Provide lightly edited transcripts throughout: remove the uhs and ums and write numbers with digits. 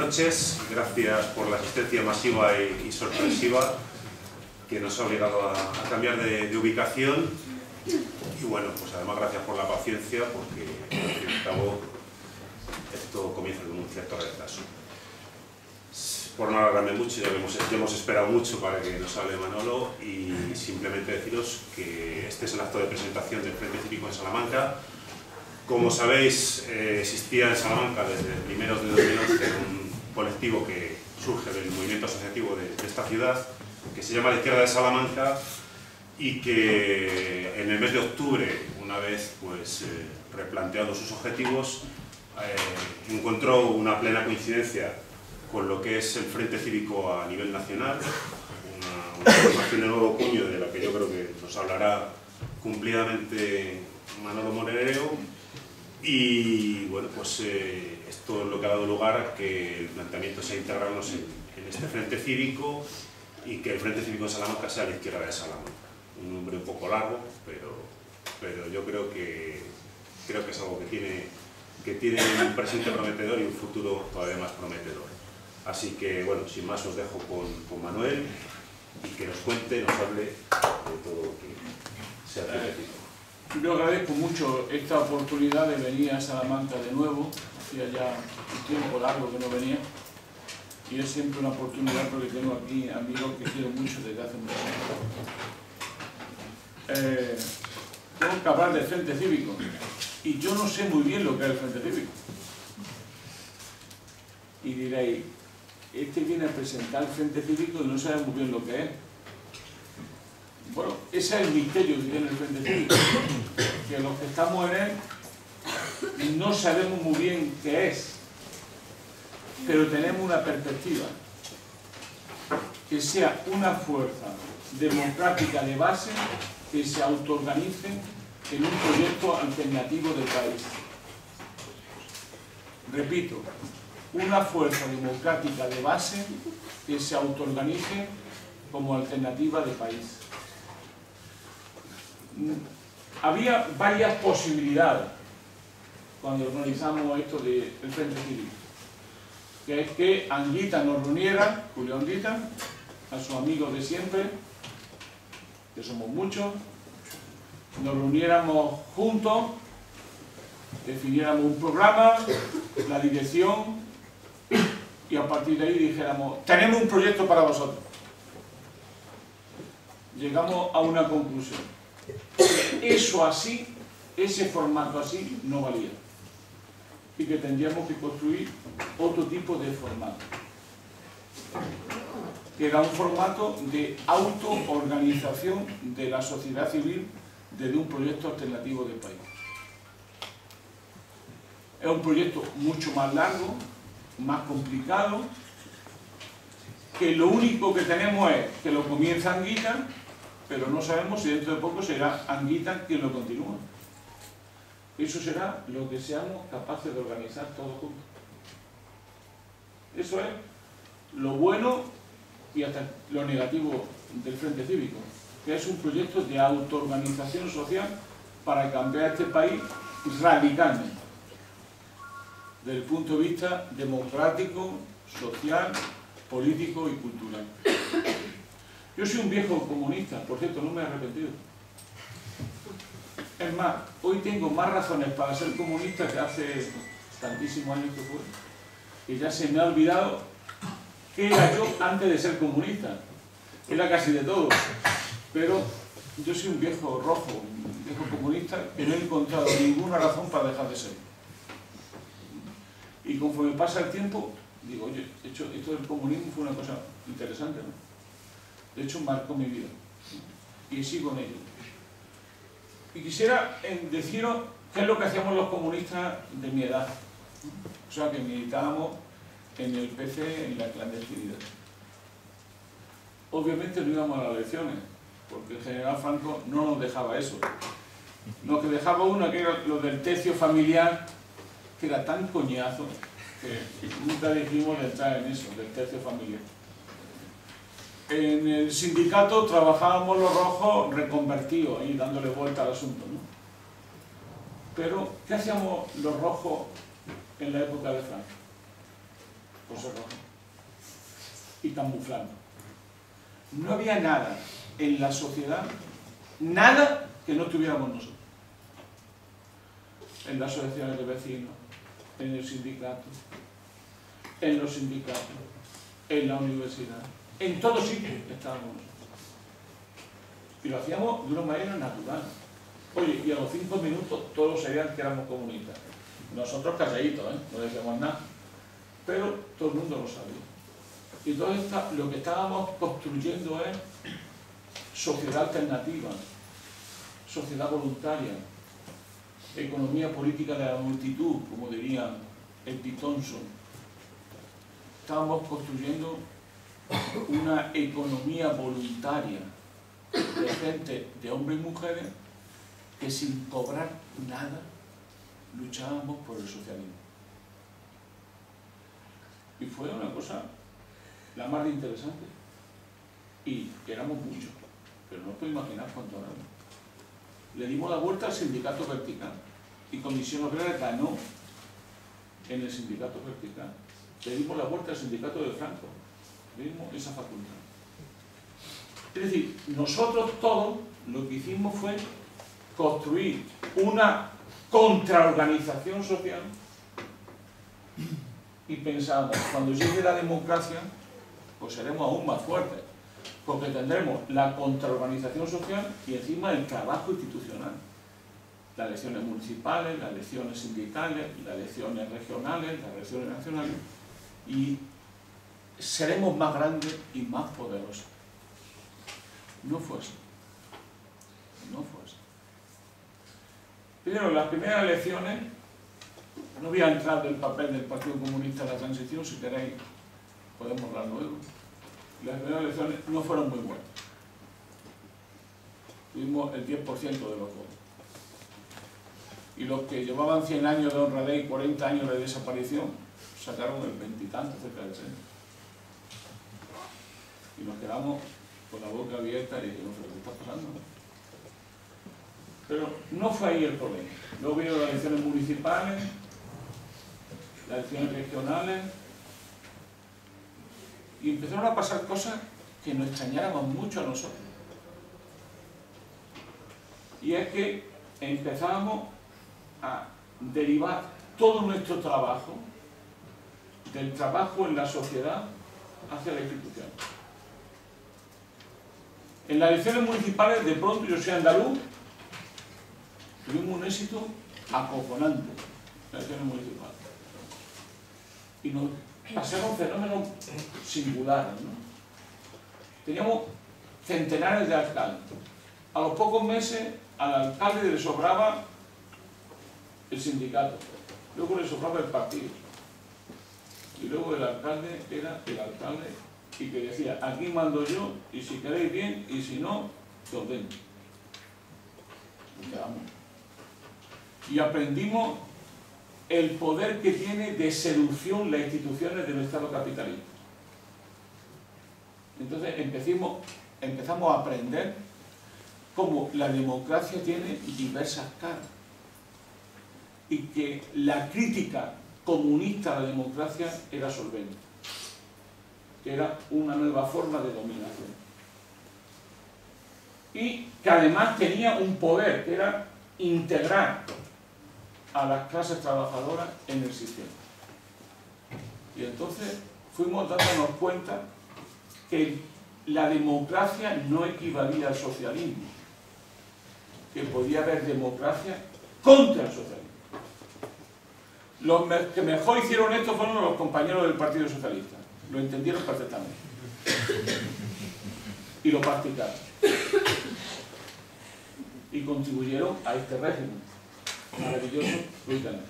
noches, gracias por la asistencia masiva y sorpresiva que nos ha obligado a cambiar de ubicación, y bueno, pues además gracias por la paciencia, porque al fin y al cabo esto comienza con un cierto retraso. Por no alargarme mucho, ya hemos esperado mucho para que nos hable Manolo, y simplemente deciros que este es el acto de presentación del Frente Cívico en Salamanca. Como sabéis, existía en Salamanca desde primeros de 2011 un colectivo que surge del movimiento asociativo de esta ciudad, que se llama La Izquierda de Salamanca, y que en el mes de octubre, una vez pues, replanteados sus objetivos, encontró una plena coincidencia con lo que es el Frente Cívico a nivel nacional, una formación de nuevo cuño de la que yo creo que nos hablará cumplidamente Manolo Monerero. Y bueno, pues esto es lo que ha dado lugar a que el planteamiento sea integrarnos en este Frente Cívico, y que el Frente Cívico de Salamanca sea la Izquierda de Salamanca. Un nombre un poco largo, pero yo creo que es algo que tiene un presente prometedor y un futuro todavía más prometedor. Así que bueno, sin más os dejo con Manuel, y que nos cuente, nos hable de todo lo que sea Frente. Yo agradezco mucho esta oportunidad de venir a Salamanca de nuevo. Hacía ya un tiempo largo que no venía, y es siempre una oportunidad porque tengo aquí amigos que quiero mucho desde hace mucho tiempo. Tengo que hablar del Frente Cívico, y yo no sé muy bien lo que es el Frente Cívico. Y diréis, este viene a presentar el Frente Cívico y no sabe muy bien lo que es. Bueno, ese es el misterio que tiene el Frente Cívico, que los que estamos en él no sabemos muy bien qué es, pero tenemos una perspectiva, que sea una fuerza democrática de base que se autoorganice en un proyecto alternativo del país. Repito, una fuerza democrática de base que se autoorganice como alternativa de país. Había varias posibilidades cuando organizamos esto del Frente Cívico, que es que Anguita nos reuniera, Julio Anguita, a sus amigos de siempre, que somos muchos, nos reuniéramos juntos, definiéramos un programa, la dirección, y a partir de ahí dijéramos, tenemos un proyecto para vosotros. Llegamos a una conclusión. Eso así, ese formato así, no valía. Y que tendríamos que construir otro tipo de formato. Que era un formato de autoorganización de la sociedad civil desde un proyecto alternativo del país. Es un proyecto mucho más largo, más complicado, que lo único que tenemos es que lo comienza Anguita, pero no sabemos si dentro de poco será Anguita quien lo continúa. Eso será lo que seamos capaces de organizar todos juntos. Eso es lo bueno y hasta lo negativo del Frente Cívico, que es un proyecto de autoorganización social para cambiar este país radicalmente, desde el punto de vista democrático, social, político y cultural. Yo soy un viejo comunista, por cierto, no me he arrepentido. Es más, hoy tengo más razones para ser comunista que hace tantísimos años que fue, que ya se me ha olvidado qué era yo antes de ser comunista. Era casi de todo, pero yo soy un viejo rojo, un viejo comunista, que no he encontrado ninguna razón para dejar de ser. Y conforme pasa el tiempo, digo, oye, esto del comunismo fue una cosa interesante, ¿no? De hecho, marcó mi vida, y sigo en ello. Y quisiera deciros qué es lo que hacíamos los comunistas de mi edad, o sea, que militábamos en el PC, en la clandestinidad. Obviamente no íbamos a las elecciones, porque el general Franco no nos dejaba eso. Lo que dejaba uno, que era lo del tercio familiar, que era tan coñazo, que nunca dijimos de entrar en eso, del tercio familiar. En el sindicato trabajábamos los rojos reconvertidos, ahí dándole vuelta al asunto, ¿no? Pero, ¿qué hacíamos los rojos en la época de Franco? por ser rojo, y camuflando. No había nada en la sociedad, nada que no tuviéramos nosotros. En las asociaciones de vecinos, en el sindicato, en los sindicatos, en la universidad, en todos sitios estábamos nosotros. Y lo hacíamos de una manera natural. Oye, y a los 5 minutos todos sabían que éramos comunistas. Nosotros calladitos, no decíamos nada, pero todo el mundo lo sabía. Y entonces lo que estábamos construyendo es sociedad alternativa, sociedad voluntaria, economía política de la multitud, como diría Eddie Thompson. Estábamos construyendo una economía voluntaria de gente, de hombres y mujeres, que sin cobrar nada luchábamos por el socialismo. Y fue una cosa la más interesante. Y éramos muchos, pero no os puedo imaginar cuánto éramos. Le dimos la vuelta al sindicato vertical y Comisión Obrera ganó en el sindicato vertical. Le dimos la vuelta al sindicato de Franco, le dimos esa facultad. Es decir, nosotros todos lo que hicimos fue construir una contraorganización social y pensamos, cuando llegue la democracia, pues seremos aún más fuertes, porque tendremos la contraorganización social y encima el trabajo institucional. Las elecciones municipales, las elecciones sindicales, las elecciones regionales, las elecciones nacionales, y seremos más grandes y más poderosos. No fue así. No fue así. Primero, las primeras elecciones, no voy a entrar del papel del Partido Comunista en la transición, si queréis podemos hablar luego. Las primeras elecciones no fueron muy buenas. Tuvimos el 10% de los votos. Y los que llevaban 100 años de honradez y 40 años de desaparición, sacaron el 20 y tanto, cerca del 60. Y nos quedamos con la boca abierta y dijimos, ¿qué está pasando? Pero no fue ahí el problema. Luego vino las elecciones municipales, las elecciones regionales, y empezaron a pasar cosas que nos extrañaban mucho a nosotros. Y es que empezábamos a derivar todo nuestro trabajo del trabajo en la sociedad hacia la institución. En las elecciones municipales, de pronto, yo soy andaluz, tuvimos un éxito acojonante en las elecciones municipales. Y nos pasaron fenómenos singulares, ¿no? Teníamos centenares de alcaldes. A los pocos meses, al alcalde le sobraba el sindicato, luego le sobraba el partido, y luego el alcalde era el alcalde y que decía, aquí mando yo, y si queréis bien, y si no, te ordeno. Y quedamos. Y aprendimos el poder que tiene de seducción las instituciones del Estado capitalista. Entonces empezamos a aprender cómo la democracia tiene diversas caras y que la crítica comunista a la democracia era solvente, que era una nueva forma de dominación. Y que además tenía un poder, que era integrar a las clases trabajadoras en el sistema. Y entonces fuimos dándonos cuenta que la democracia no equivalía al socialismo, que podía haber democracia contra el socialismo. Los que mejor hicieron esto fueron los compañeros del Partido Socialista. Lo entendieron perfectamente. Y lo practicaron. Y contribuyeron a este régimen maravilloso que hoy tenemos.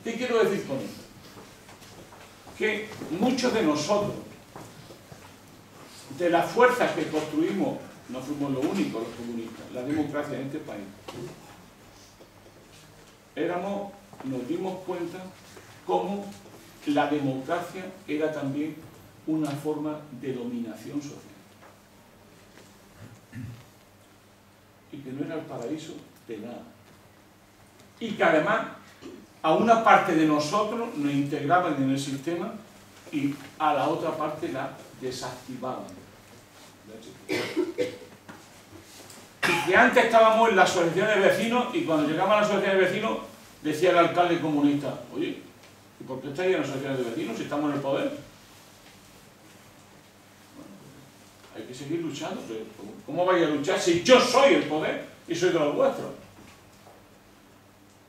¿Qué quiero decir con esto? Que muchos de nosotros, de las fuerzas que construimos, no fuimos los únicos los comunistas, la democracia en este país, nos dimos cuenta cómo la democracia era también una forma de dominación social. Y que no era el paraíso de nada. Y que además a una parte de nosotros nos integraban en el sistema y a la otra parte la desactivaban. Y que antes estábamos en las asociaciones de vecinos y cuando llegamos a las asociaciones de vecinos decía el alcalde comunista: oye, ¿y por qué estáis en las asociaciones de vecinos si estamos en el poder? Bueno, hay que seguir luchando. Pero ¿cómo vais a luchar si yo soy el poder y soy de los vuestros?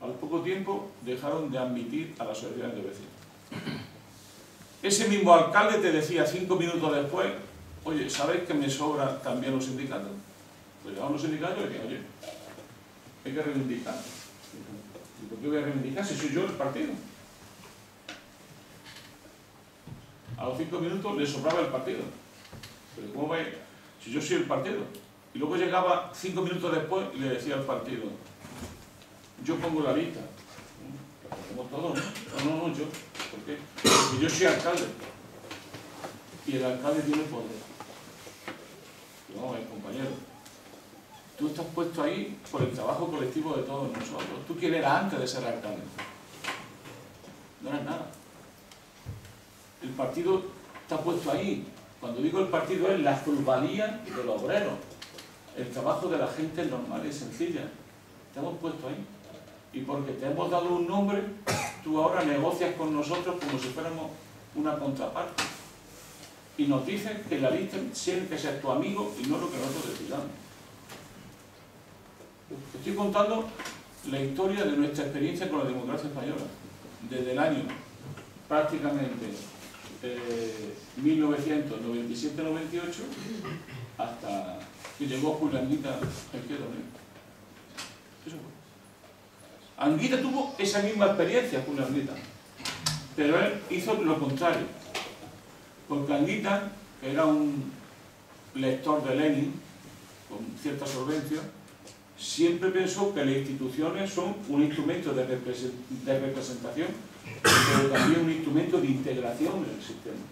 Al poco tiempo dejaron de admitir a las asociaciones de vecinos. Ese mismo alcalde te decía 5 minutos después: oye, ¿sabéis que me sobran también los sindicatos? Pues llegaban los sindicatos y decían: oye, hay que reivindicar. ¿Y por qué voy a reivindicar si soy yo el partido? A los 5 minutos le sobraba el partido. Pero ¿cómo vais? Si yo soy el partido. Y luego llegaba 5 minutos después y le decía al partido: yo pongo la lista. La ponemos todos, ¿no? No, yo. ¿Por qué? Porque yo soy alcalde. Y el alcalde tiene poder. No, compañero. Tú estás puesto ahí por el trabajo colectivo de todos nosotros. ¿Tú quién eras antes de ser alcalde? No eras nada. El partido está puesto ahí. Cuando digo el partido es la plusvalía de los obreros. El trabajo de la gente normal y sencilla. Te hemos puesto ahí. Y porque te hemos dado un nombre, tú ahora negocias con nosotros como si fuéramos una contraparte. Y nos dicen que la lista tiene que ser tu amigo y no lo que nosotros decidamos. Estoy contando la historia de nuestra experiencia con la democracia española. Desde el año prácticamente 1997-98 hasta que llegó Julio Anguita a Izquierda Unida. Eso fue. Anguita tuvo esa misma experiencia, Julio Anguita, pero él hizo lo contrario. Porque Anguita, que era un lector de Lenin, con cierta solvencia, siempre pensó que las instituciones son un instrumento de representación, pero también un instrumento de integración en el sistema.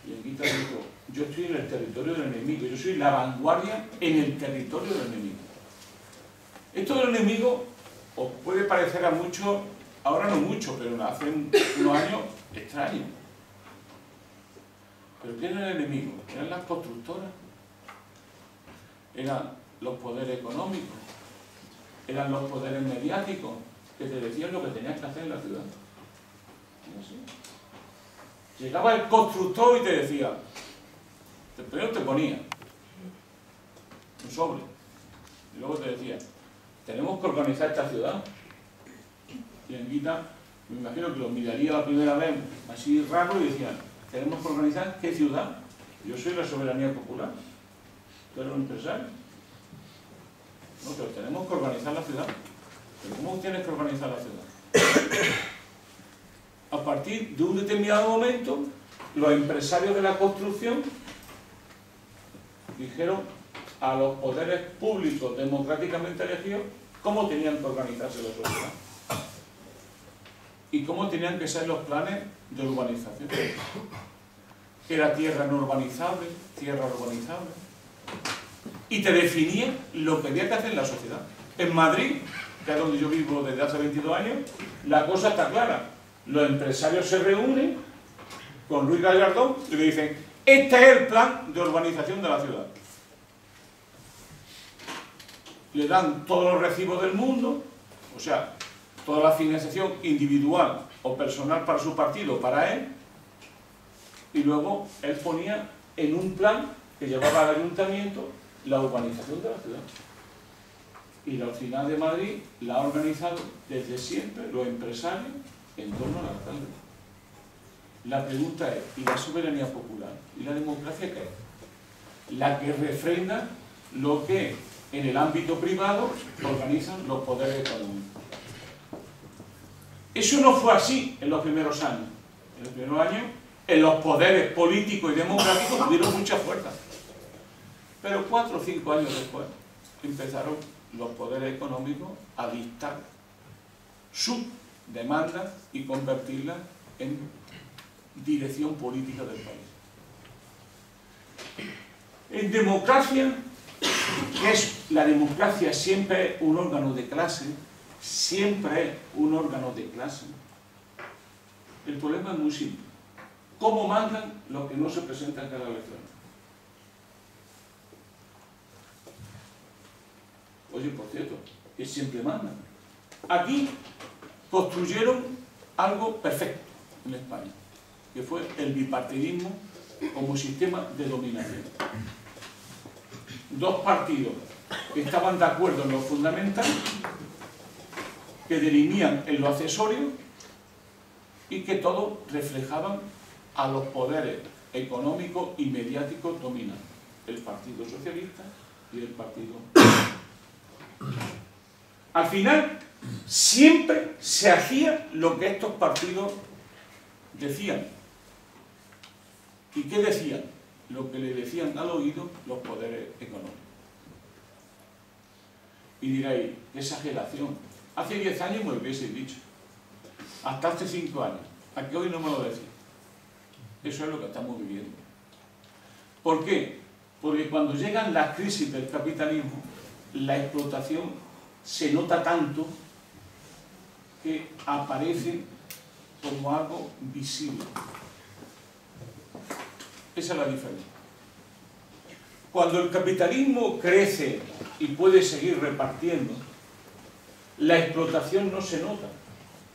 Y Anguita dijo: yo estoy en el territorio del enemigo, yo soy la vanguardia en el territorio del enemigo. Esto del enemigo os puede parecer a muchos, ahora no mucho, pero hace unos años, extraño. ¿Pero quién era el enemigo? Eran las constructoras, eran los poderes económicos, eran los poderes mediáticos que te decían lo que tenías que hacer en la ciudad. ¿No sé? Llegaba el constructor y te decía, primero te ponía un sobre y luego te decía: tenemos que organizar esta ciudad. Y Anguita, me imagino que lo miraría la primera vez así raro y decía: tenemos que organizar ¿qué ciudad? Yo soy la soberanía popular, tú eres un empresario. No, pero tenemos que organizar la ciudad. ¿Pero cómo tienes que organizar la ciudad? A partir de un determinado momento, los empresarios de la construcción dijeron a los poderes públicos democráticamente elegidos cómo tenían que organizarse la sociedad y cómo tenían que ser los planes de urbanización. Era tierra no urbanizable, tierra urbanizable. Y te definían lo que había que hacer en la sociedad. En Madrid, que es donde yo vivo desde hace 22 años, la cosa está clara. Los empresarios se reúnen con Ruiz Gallardón y le dicen: este es el plan de urbanización de la ciudad. Le dan todos los recibos del mundo, o sea, toda la financiación individual o personal para su partido, para él, y luego él ponía en un plan que llevaba al ayuntamiento la urbanización de la ciudad. Y la Ciudad de Madrid la ha organizado desde siempre los empresarios en torno al alcalde. La pregunta es: ¿y la soberanía popular? ¿Y la democracia qué es? La que refrenda lo que en el ámbito privado organizan los poderes económicos. Eso no fue así en los primeros años. En los primeros años, en los poderes políticos y democráticos tuvieron mucha fuerza. Pero 4 o 5 años después empezaron los poderes económicos a dictar sus demandas y convertirlas en dirección política del país. En democracia, que es la democracia siempre un órgano de clase, siempre es un órgano de clase. El problema es muy simple. ¿Cómo mandan los que no se presentan a cada elección? Oye, por cierto, que siempre mandan. Aquí construyeron algo perfecto en España, que fue el bipartidismo como sistema de dominación. Dos partidos que estaban de acuerdo en lo fundamental, que dirimían en lo accesorio y que todos reflejaban a los poderes económicos y mediáticos dominantes, el Partido Socialista y el Partido... Al final, siempre se hacía lo que estos partidos decían. ¿Y qué decían? Lo que le decían al oído los poderes económicos. Y diréis, qué exageración. Hace 10 años me lo hubiese dicho. Hasta hace 5 años. ¿A qué hoy no me lo decís? Eso es lo que estamos viviendo. ¿Por qué? Porque cuando llegan las crisis del capitalismo, la explotación se nota tanto que aparece como algo visible. Esa es la diferencia. Cuando el capitalismo crece y puede seguir repartiendo, la explotación no se nota,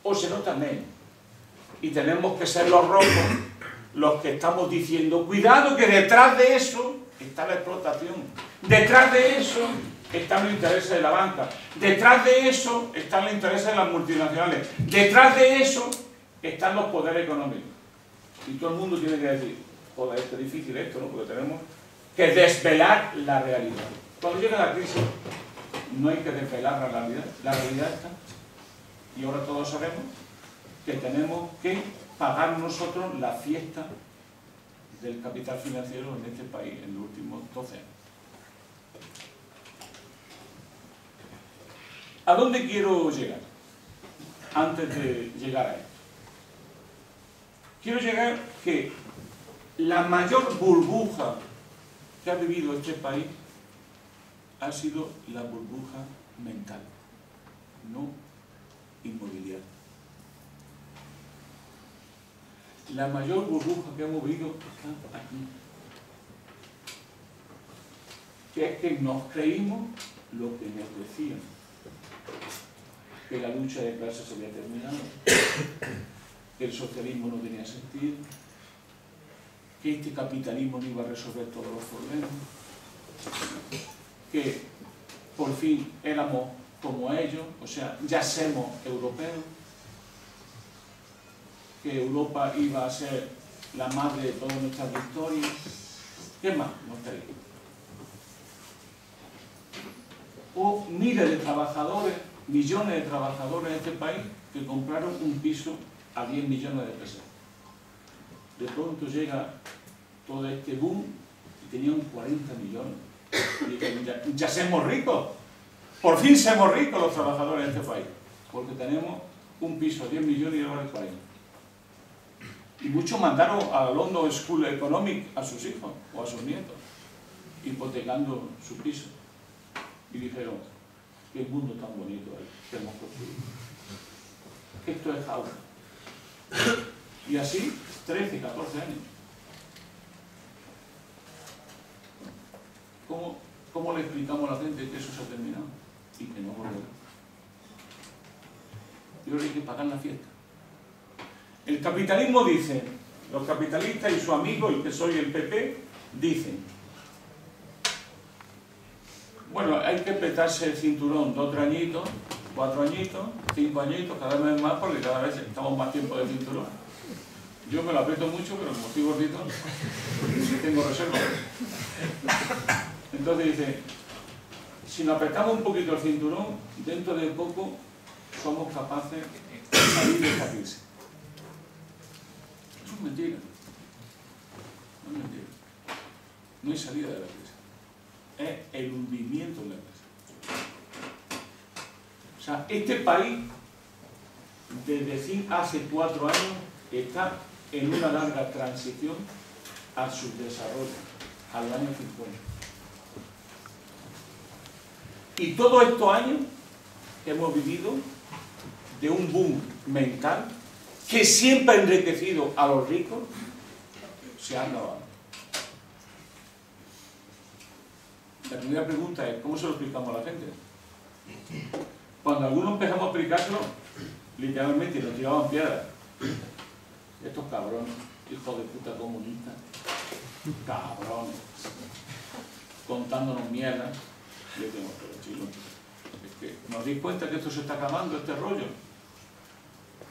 o se nota menos. Y tenemos que ser los rojos los que estamos diciendo, cuidado que detrás de eso está la explotación, detrás de eso están los intereses de la banca, detrás de eso están los intereses de las multinacionales, detrás de eso están los poderes económicos. Y todo el mundo tiene que decir, joder, es difícil esto, ¿no? Porque tenemos que desvelar la realidad. Cuando llega la crisis, no hay que desvelar la realidad está. Y ahora todos sabemos que tenemos que pagar nosotros la fiesta del capital financiero en este país en los últimos 12 años. ¿A dónde quiero llegar? Antes de llegar a esto. Quiero llegar que la mayor burbuja que ha vivido este país ha sido la burbuja mental, no inmobiliaria. La mayor burbuja que hemos vivido está aquí. Que es que nos creímos lo que nos decían. Que la lucha de clases se había terminado, que el socialismo no tenía sentido, que este capitalismo no iba a resolver todos los problemas, que por fin éramos como ellos, o sea, ya somos europeos, que Europa iba a ser la madre de todas nuestras victorias. ¿Qué más nos traía? O miles de trabajadores, millones de trabajadores en este país que compraron un piso a 10 millones de pesos. De pronto llega todo este boom y tenían 40 millones. Y dijeron, ya somos ricos. Por fin somos ricos los trabajadores de este país. Porque tenemos un piso a 10 millones y ahora vale 40. Y muchos mandaron a la London School Economic a sus hijos o a sus nietos, hipotecando su piso. Y dijeron, qué mundo tan bonito que hemos construido. Esto es jaula. Y así, 13, 14 años. ¿Cómo le explicamos a la gente que eso se ha terminado? Y que no volverá. Y ahora hay que pagar la fiesta. El capitalismo dice, los capitalistas y su amigo, el PSOE y el PP, dicen, bueno, hay que apretarse el cinturón 2 añitos, 4 añitos, 5 añitos, cada vez más, porque cada vez estamos más tiempo de cinturón. Yo me lo aprieto mucho, pero como estoy gordito, sí tengo reserva. Entonces dice, si nos apretamos un poquito el cinturón, dentro de poco somos capaces de salir de esta crisis. Eso es mentira. No es mentira. No hay salida de la crisis. Es el hundimiento de la crisis. O sea, este país, desde hace 4 años, está en una larga transición a su desarrollo, al año 50. Y todos estos años hemos vivido de un boom mental que siempre ha enriquecido a los ricos, se han acabado. La primera pregunta es, ¿cómo se lo explicamos a la gente? Cuando algunos empezamos a explicarlo, literalmente nos tiraban piedras. Estos cabrones, hijos de puta comunistas, cabrones, contándonos mierda. Yo digo, pero chicos, es que ¿nos dais cuenta que esto se está acabando, este rollo?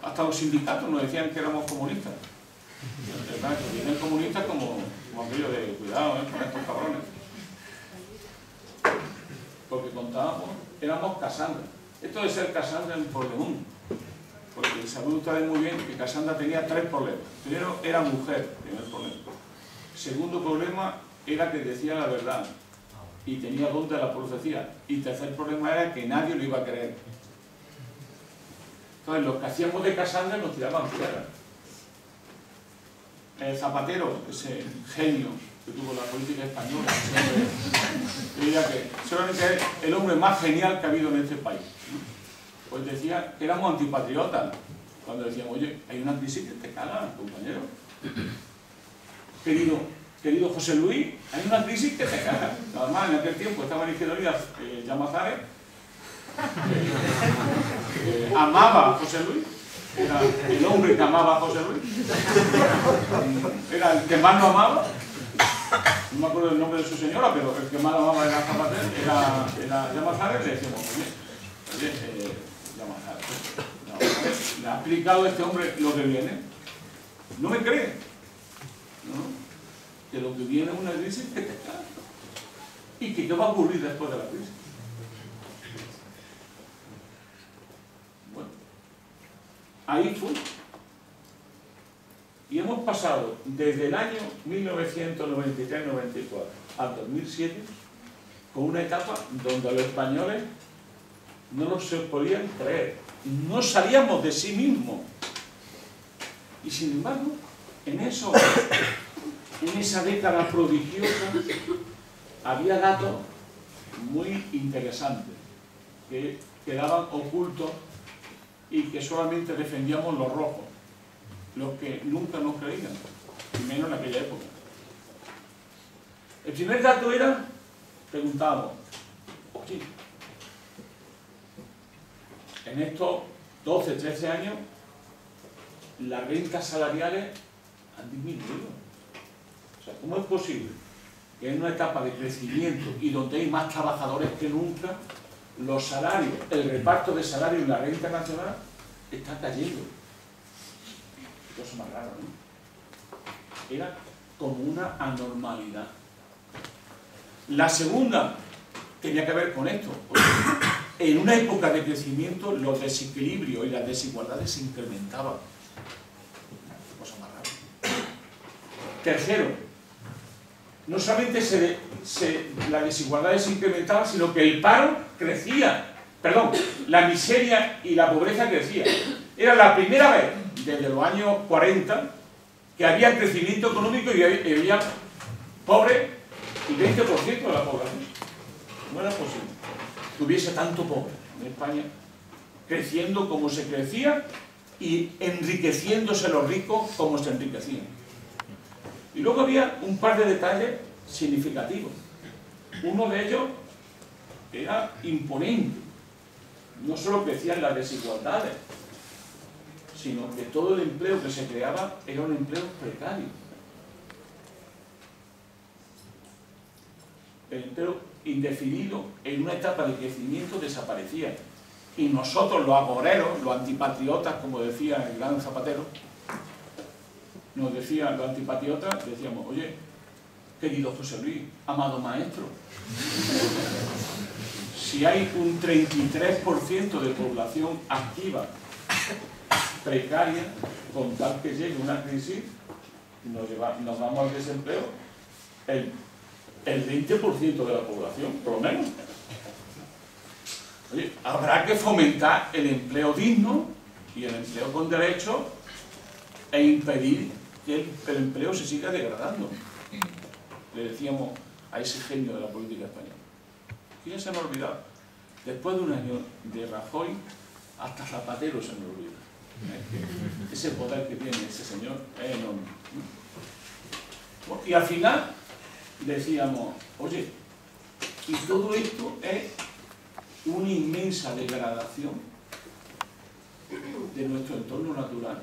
Hasta los sindicatos nos decían que éramos comunistas. Vienen comunistas como aquello de cuidado con estos cabrones. Porque contábamos, éramos Casandra. Esto de ser Casandra es un problemón. Porque saben ustedes muy bien que Casandra tenía 3 problemas. Primero, era mujer, primer problema. Segundo problema era que decía la verdad y tenía don de la profecía. Y tercer problema era que nadie lo iba a creer. Entonces, los que hacíamos de Casandra nos tiraban piedras. El Zapatero, ese genio que tuvo la política española, diría que seguramente es el hombre más genial que ha habido en este país. Pues decía que éramos antipatriotas. Cuando decíamos, oye, hay una crisis que te caga, compañero. Querido José Luis, hay una crisis que te caga. Además, en aquel tiempo estaba en Izquierda Unida Llamazares, amaba a José Luis. Era el hombre que amaba a José Luis. Era el que más lo amaba. No me acuerdo el nombre de su señora, pero el que más lo amaba era Zapatero, era Llamazares. Le decíamos, oye, Llamazares, ¿le ha explicado a este hombre lo que viene? ¿No me cree? ¿No? Que lo que viene es una crisis que te cae. ¿Y que qué va a ocurrir después de la crisis? Bueno, ahí fue. Y hemos pasado desde el año 1993-94 al 2007 con una etapa donde los españoles no lo se podían creer. No salíamos de sí mismos. Y sin embargo, en esa década prodigiosa había datos muy interesantes que quedaban ocultos y que solamente defendíamos los rojos, los que nunca nos creían, y menos en aquella época. El primer dato era, preguntábamos, oye, en estos 12, 13 años las rentas salariales han disminuido. O sea, ¿cómo es posible que en una etapa de crecimiento y donde hay más trabajadores que nunca, los salarios, el reparto de salarios en la renta nacional está cayendo? Qué cosa más rara, ¿no? Era como una anormalidad. La segunda tenía que ver con esto. En una época de crecimiento, los desequilibrios y las desigualdades se incrementaban. Qué cosa más rara. Tercero, no solamente las desigualdades se incrementaban, sino que el paro crecía. Perdón, la miseria y la pobreza crecían. Era la primera vez desde los años 40 que había crecimiento económico y había pobre el 20% de la población. No era posible que hubiese tanto pobre en España, creciendo como se crecía y enriqueciéndose los ricos como se enriquecían. Y luego había un par de detalles significativos. Uno de ellos era imponente. No solo crecían las desigualdades, sino que todo el empleo que se creaba era un empleo precario. El empleo indefinido en una etapa de crecimiento desaparecía. Y nosotros, los agoreros, los antipatriotas, como decía el gran Zapatero, nos decían los antipatriotas, decíamos, oye, querido José Luis, amado maestro, si hay un 33% de población activa, precaria, con tal que llegue una crisis, nos vamos al desempleo, el 20% de la población, por lo menos. Oye, habrá que fomentar el empleo digno y el empleo con derechos e impedir que el empleo se siga degradando. Le decíamos a ese genio de la política española. ¿Quién se me ha olvidado? Después de un año de Rajoy, hasta Zapatero se me olvida. Ese poder que tiene ese señor es enorme. Y al final decíamos, oye, y todo esto es una inmensa degradación de nuestro entorno natural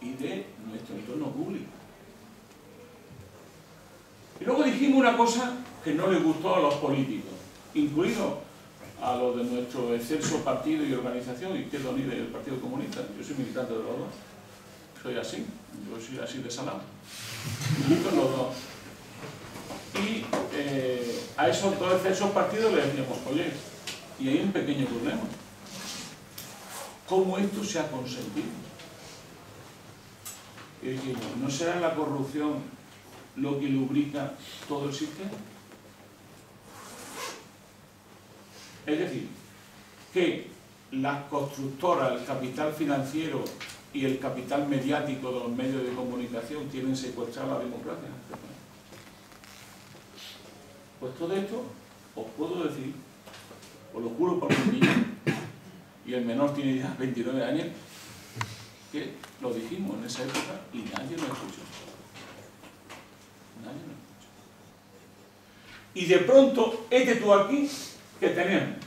y de nuestro entorno público. Y luego dijimos una cosa que no le gustó a los políticos, incluidos a los de nuestro excelso partido y organización, Izquierda Unida y el Partido Comunista. Yo soy militante de los dos, soy así, yo soy así de salado, milito en los dos. Y a esos dos excelsos partidos les decíamos, oye, y hay un pequeño problema, ¿cómo esto se ha consentido? Y dijimos, ¿no será la corrupción lo que lubrica todo el sistema? Es decir, que las constructoras, el capital financiero y el capital mediático de los medios de comunicación tienen secuestrada la democracia. Pues todo esto, os puedo decir, os lo juro por mi niño, y el menor tiene ya 29 años, que lo dijimos en esa época y nadie nos escuchó. Nadie nos escuchó. Y de pronto, tú aquí, que tenemos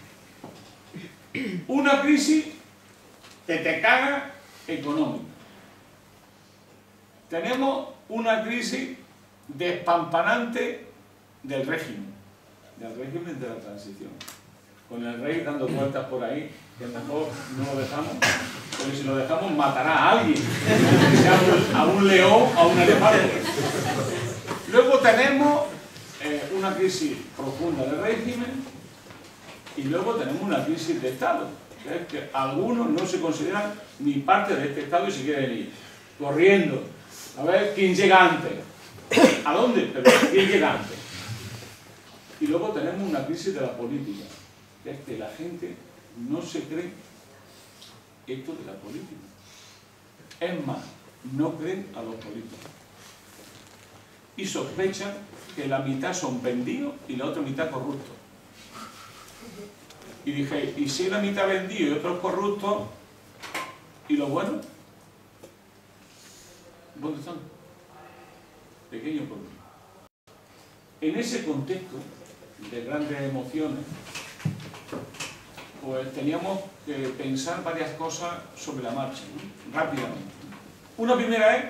una crisis que te caga económica. Tenemos una crisis despampanante del régimen de la transición. Con el rey dando vueltas por ahí, que mejor no lo dejamos, porque si lo dejamos matará a alguien, a un león, a un elefante. Luego tenemos una crisis profunda del régimen y luego tenemos una crisis de Estado, que es que algunos no se consideran ni parte de este Estado y se quieren ir corriendo a ver quién llega antes. ¿A dónde? Pero quién llega antes. Y luego tenemos una crisis de la política, que es que la gente no se cree esto de la política. Es más, no creen a los políticos. Y sospechan que la mitad son vendidos y la otra mitad corruptos. Y dije, ¿y si la mitad vendidos y otros corruptos? ¿Y los buenos? ¿Dónde están? Pequeños pueblos. En ese contexto de grandes emociones, pues teníamos que pensar varias cosas sobre la marcha, ¿no? Rápidamente. Una primera es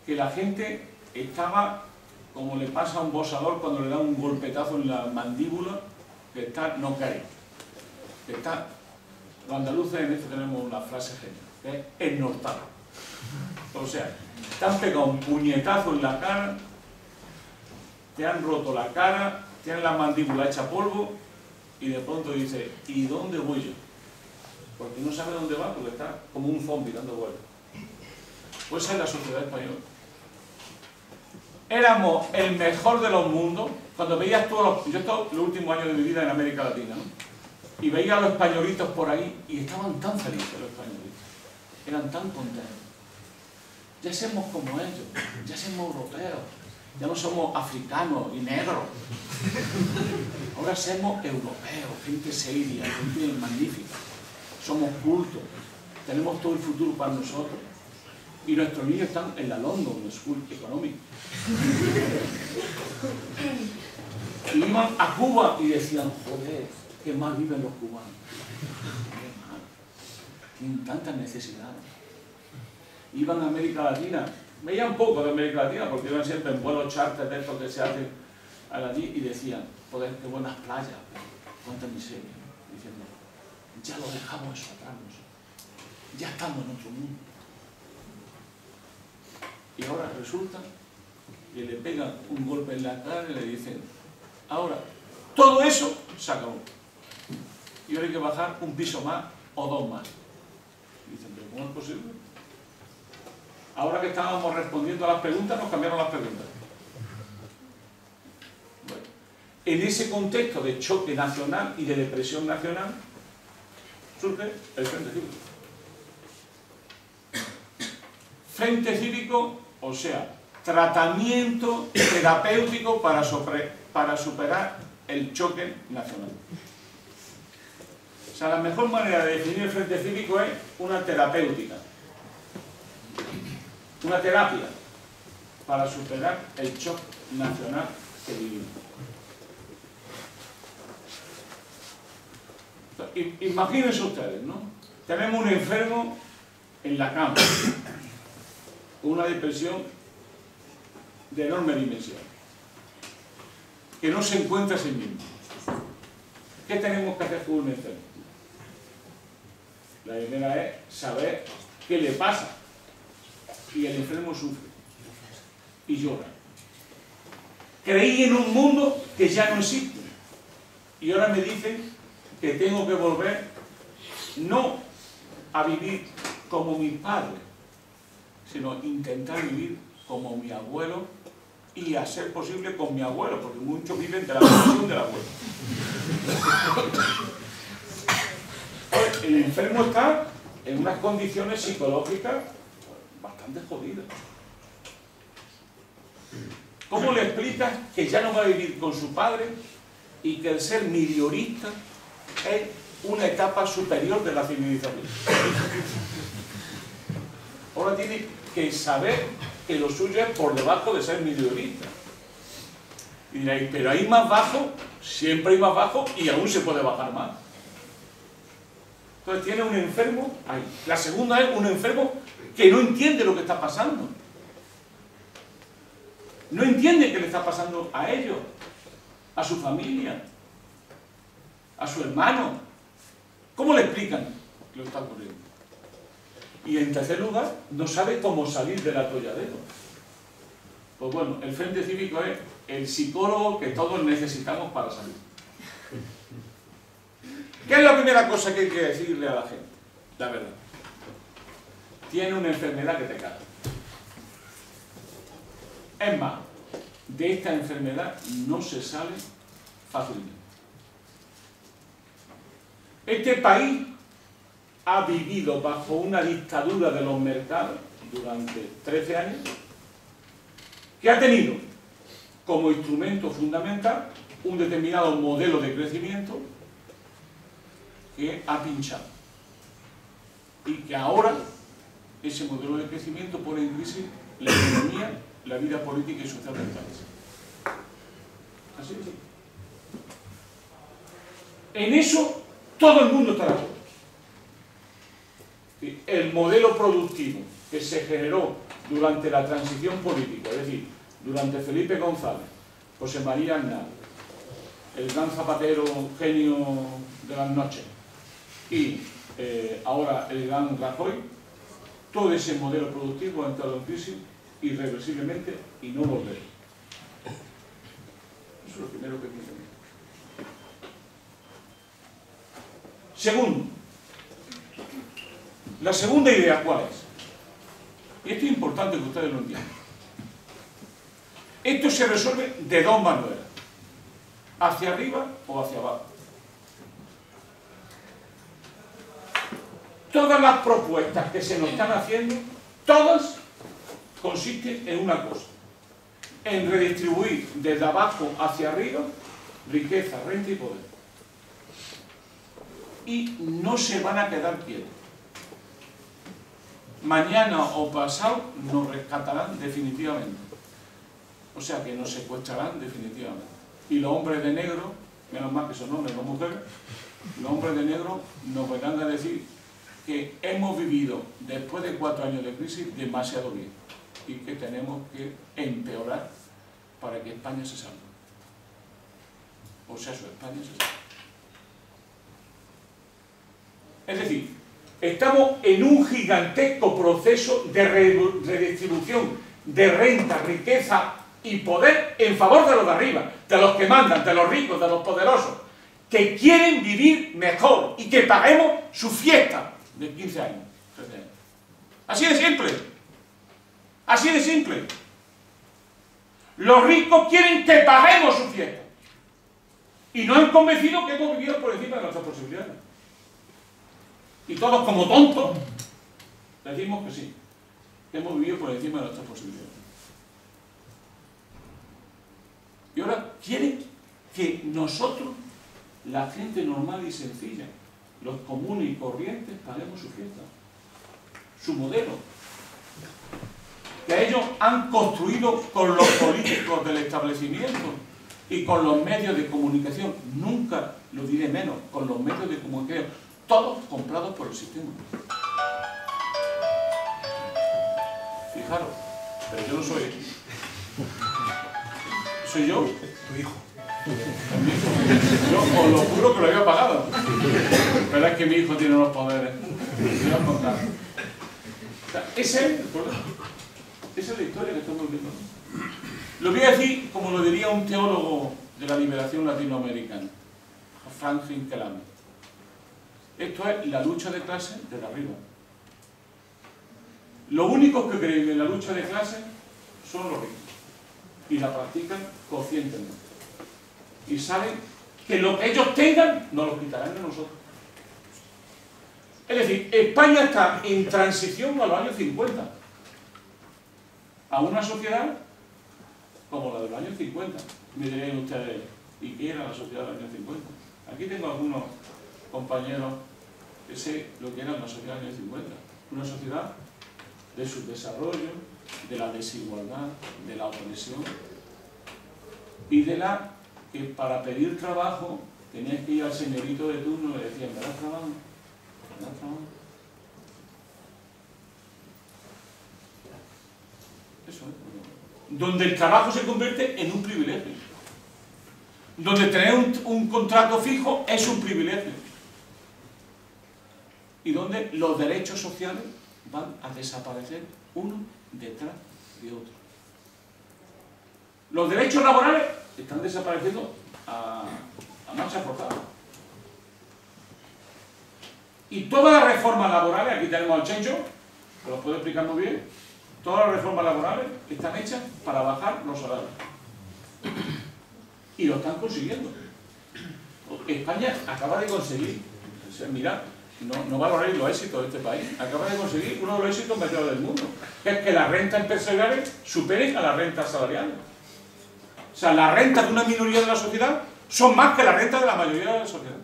que la gente estaba, como le pasa a un boxeador cuando le da un golpetazo en la mandíbula, que está no cae. Que está, los andaluces en esto tenemos una frase genial, que es ennortado. O sea, te han pegado un puñetazo en la cara, te han roto la cara, tienes la mandíbula hecha polvo y de pronto dices, ¿y dónde voy yo? Porque no sabe dónde va, porque está como un zombie dando vueltas. Pues esa es la sociedad española. Éramos el mejor de los mundos. Cuando veías todos los... Yo he estado los últimos años de mi vida en América Latina, ¿no? Y veía a los españolitos por ahí y estaban tan felices los españolitos. Eran tan contentos. Ya somos como ellos, ya somos europeos. Ya no somos africanos y negros. Ahora somos europeos, gente seria, gente magnífica. Somos cultos. Tenemos todo el futuro para nosotros. Y nuestros niños están en la London School Economic. Y iban a Cuba y decían, joder, qué mal viven los cubanos. Qué mal. Tienen tantas necesidades. Iban a América Latina. Veían poco de América Latina porque iban siempre en vuelos charter de estos que se hacen allí y decían, joder, qué buenas playas, cuánta miseria. Diciendo, ya lo dejamos eso atrás nosotros. Ya estamos en otro mundo. Y ahora resulta que le pegan un golpe en la cara y le dicen, ahora, todo eso se acabó. Y ahora hay que bajar un piso más o dos más. Y dicen, ¿pero cómo es posible? Ahora que estábamos respondiendo a las preguntas, nos cambiaron las preguntas. Bueno, en ese contexto de choque nacional y de depresión nacional, surge el Frente Cívico. Frente Cívico, o sea, tratamiento terapéutico para superar el choque nacional. sea, la mejor manera de definir el Frente Cívico es una terapéutica, una terapia para superar el shock nacional que vivimos. Imagínense ustedes, ¿no? Tenemos un enfermo en la cama, con una depresión de enorme dimensión, que no se encuentra a sí mismo. ¿Qué tenemos que hacer con un enfermo? La primera es saber qué le pasa. Y el enfermo sufre y llora. Creí en un mundo que ya no existe. Y ahora me dicen que tengo que volver no a vivir como mis padres, sino intentar vivir como mi abuelo y a ser posible con mi abuelo, porque muchos viven de la pensión del abuelo. El enfermo está en unas condiciones psicológicas bastante jodidas. ¿Cómo le explicas que ya no va a vivir con su padre y que el ser miliorista es una etapa superior de la civilización? Ahora tiene que saber que lo suyo es por debajo de ser miliorista. Y diréis, pero hay más bajo, siempre hay más bajo y aún se puede bajar más. Entonces tiene un enfermo ahí. La segunda es un enfermo que no entiende lo que está pasando. No entiende qué le está pasando a ellos, a su familia, a su hermano. ¿Cómo le explican lo que está ocurriendo? Y en tercer lugar, no sabe cómo salir del atolladero. Pues bueno, el Frente Cívico es el psicólogo que todos necesitamos para salir. ¿Qué es la primera cosa que hay que decirle a la gente? La verdad. Tiene una enfermedad que te caga. Es más, de esta enfermedad no se sale fácilmente. Este país ha vivido bajo una dictadura de los mercados durante 13 años, que ha tenido como instrumento fundamental un determinado modelo de crecimiento que ha pinchado. Y que ahora ese modelo de crecimiento pone en crisis la economía, la vida política y social del país. Así es. En eso todo el mundo está de acuerdo. El modelo productivo que se generó durante la transición política, es decir, durante Felipe González, José María Aznar, el gran Zapatero genio de las noches, y ahora el gran Rajoy, todo ese modelo productivo ha entrado en crisis irreversiblemente y no volverá. Eso es lo primero que pienso. Segundo, la segunda idea, ¿cuál es? Y esto es importante que ustedes lo entiendan. Esto se resuelve de dos maneras, hacia arriba o hacia abajo. Todas las propuestas que se nos están haciendo, todas consisten en una cosa, en redistribuir desde abajo hacia arriba riqueza, renta y poder. Y no se van a quedar quietos. Mañana o pasado nos rescatarán definitivamente. O sea que nos secuestrarán definitivamente. Y los hombres de negro, menos mal que son hombres, no mujeres, los hombres de negro nos vendrán a decir que hemos vivido, después de 4 años de crisis, demasiado bien. Y que tenemos que empeorar para que España se salve. O sea, su España se salve. Es decir, estamos en un gigantesco proceso de redistribución de renta, riqueza y poder en favor de los de arriba, de los que mandan, de los ricos, de los poderosos, que quieren vivir mejor y que paguemos su fiesta de 15 años. Así de simple. Así de simple. Los ricos quieren que paguemos su fiesta. Y nos han convencido que hemos vivido por encima de nuestras posibilidades. Y todos como tontos decimos que sí, que hemos vivido por encima de nuestras posibilidades. Y ahora quieren que nosotros, la gente normal y sencilla, los comunes y corrientes paguemos su fiesta, su modelo, que ellos han construido con los políticos del establecimiento y con los medios de comunicación, nunca lo diré menos, con los medios de comunicación, todos comprados por el sistema. Fijaros, pero yo no soy... ¿Soy yo? Tu hijo. Yo os lo juro que lo había pagado. Pero es que mi hijo tiene unos poderes. Voy a contar. O sea, ese es el problema. Esa es la historia que estamos viendo. Lo voy a decir como lo diría un teólogo de la liberación latinoamericana, Franklin Kelame. Esto es la lucha de clases desde arriba. Los únicos que creen en la lucha de clases son los ricos. Y la practican conscientemente. Y saben que lo que ellos tengan nos lo quitarán de nosotros. Es decir, España está en transición a los años 50. A una sociedad como la de los años 50. Me dirían ustedes, ¿y qué era la sociedad de los años 50? Aquí tengo algunos compañeros que sé lo que era la sociedad de los años 50. Una sociedad de subdesarrollo, de la desigualdad, de la opresión y de la que para pedir trabajo tenías que ir al señorito de turno y le decían, ¿me das trabajo? ¿Me das trabajo? Eso es. Donde el trabajo se convierte en un privilegio. Donde tener un contrato fijo es un privilegio. Y donde los derechos sociales van a desaparecer uno detrás de otro. Los derechos laborales están desapareciendo a marcha forzada. Y todas las reformas laborales, aquí tenemos al Chencho, que lo puedo explicar muy bien, todas las reformas laborales están hechas para bajar los salarios. Y lo están consiguiendo. España acaba de conseguir, mirad, no valoréis los éxitos de este país, acaba de conseguir uno de los éxitos mayores del mundo, que es que las rentas empresariales superen a las rentas salariales. O sea, las rentas de una minoría de la sociedad son más que las rentas de la mayoría de la sociedad.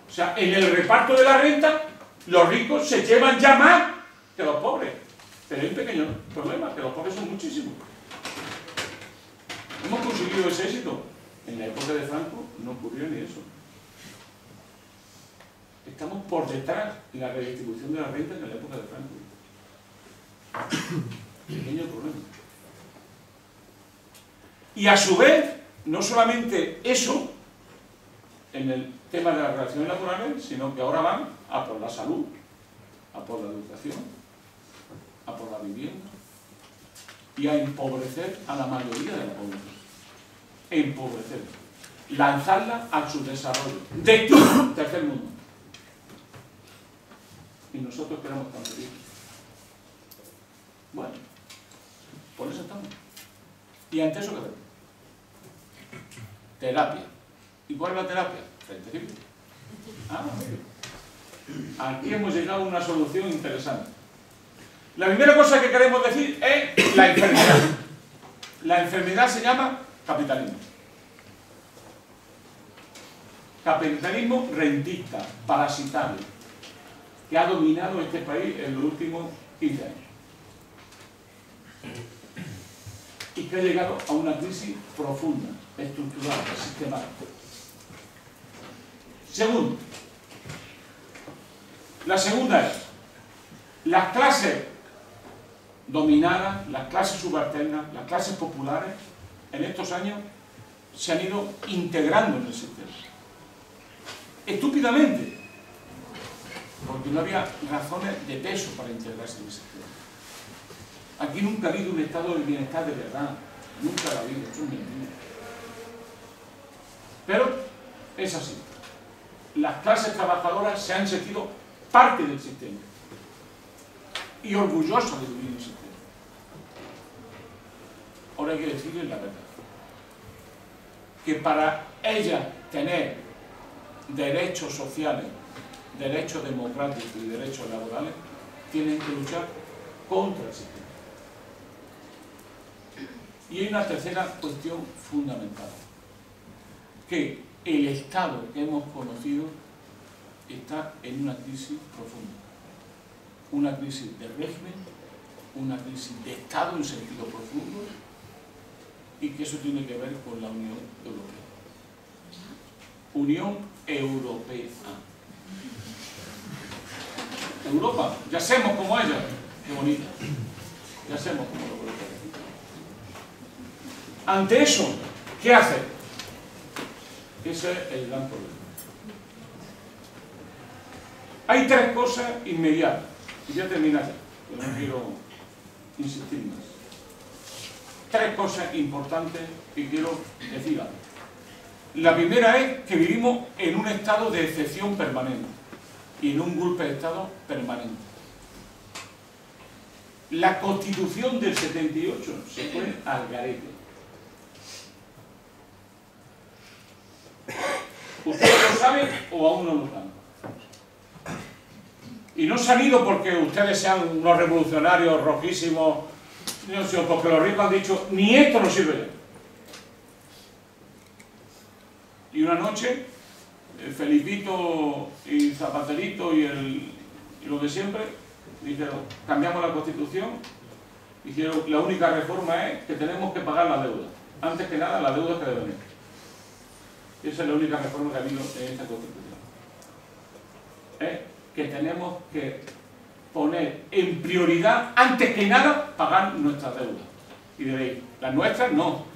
O sea, en el reparto de la renta, los ricos se llevan ya más que los pobres. Pero hay un pequeño problema, que los pobres son muchísimos. Hemos conseguido ese éxito. En la época de Franco no ocurrió ni eso. Estamos por detrás de la redistribución de la renta en la época de Franco. Pequeño problema. Y a su vez, no solamente eso, en el tema de las relaciones laborales, sino que ahora van a por la salud, a por la educación, a por la vivienda y a empobrecer a la mayoría de la población. Empobrecer. Lanzarla a su desarrollo. Destino, tercer mundo. Y nosotros queremos conseguir. Bueno, por eso estamos. Y ante eso, ¿qué hacemos? Terapia. ¿Y cuál es la terapia? Frente cívico. Aquí hemos llegado a una solución interesante. La primera cosa que queremos decir es la enfermedad. La enfermedad se llama capitalismo. Capitalismo rentista, parasitario, que ha dominado este país en los últimos 15 años. Y que ha llegado a una crisis profunda, estructural, sistemática. Segundo, la segunda es las clases dominadas, las clases subalternas, las clases populares, en estos años se han ido integrando en el sistema. Estúpidamente, porque no había razones de peso para integrarse en el sistema. Aquí nunca ha habido un estado de bienestar de verdad, nunca lo ha habido, eso es mentira. Pero es así. Las clases trabajadoras se han sentido parte del sistema y orgullosas de vivir en el sistema. Ahora hay que decirles la verdad, que para ellas tener derechos sociales, derechos democráticos y derechos laborales, tienen que luchar contra el sistema. Y hay una tercera cuestión fundamental, que el Estado que hemos conocido está en una crisis profunda. Una crisis de régimen, una crisis de Estado en sentido profundo, y que eso tiene que ver con la Unión Europea. Unión Europea. Europa, ya somos como ella, qué bonita, ya somos como los europeos. Ante eso, ¿qué hacer? Ese es el gran problema. Hay tres cosas inmediatas, y ya terminaré, que no quiero insistir más. Tres cosas importantes que quiero decir ahora. La primera es que vivimos en un estado de excepción permanente y en un golpe de estado permanente. La Constitución del 78 se fue al garete. ¿Ustedes lo saben o aún no lo saben? Y no se han ido porque ustedes sean unos revolucionarios rojísimos, sino porque los ricos han dicho, ni esto nos sirve ya. Y una noche, Felipito y Zapaterito y lo de siempre, dijeron, cambiamos la Constitución, dijeron, la única reforma es que tenemos que pagar la deuda. Antes que nada, la deuda que debe venir. Esa es la única reforma que ha habido en esta Constitución. Es que tenemos que poner en prioridad, antes que nada, pagar nuestras deudas. Y diréis, las nuestras no,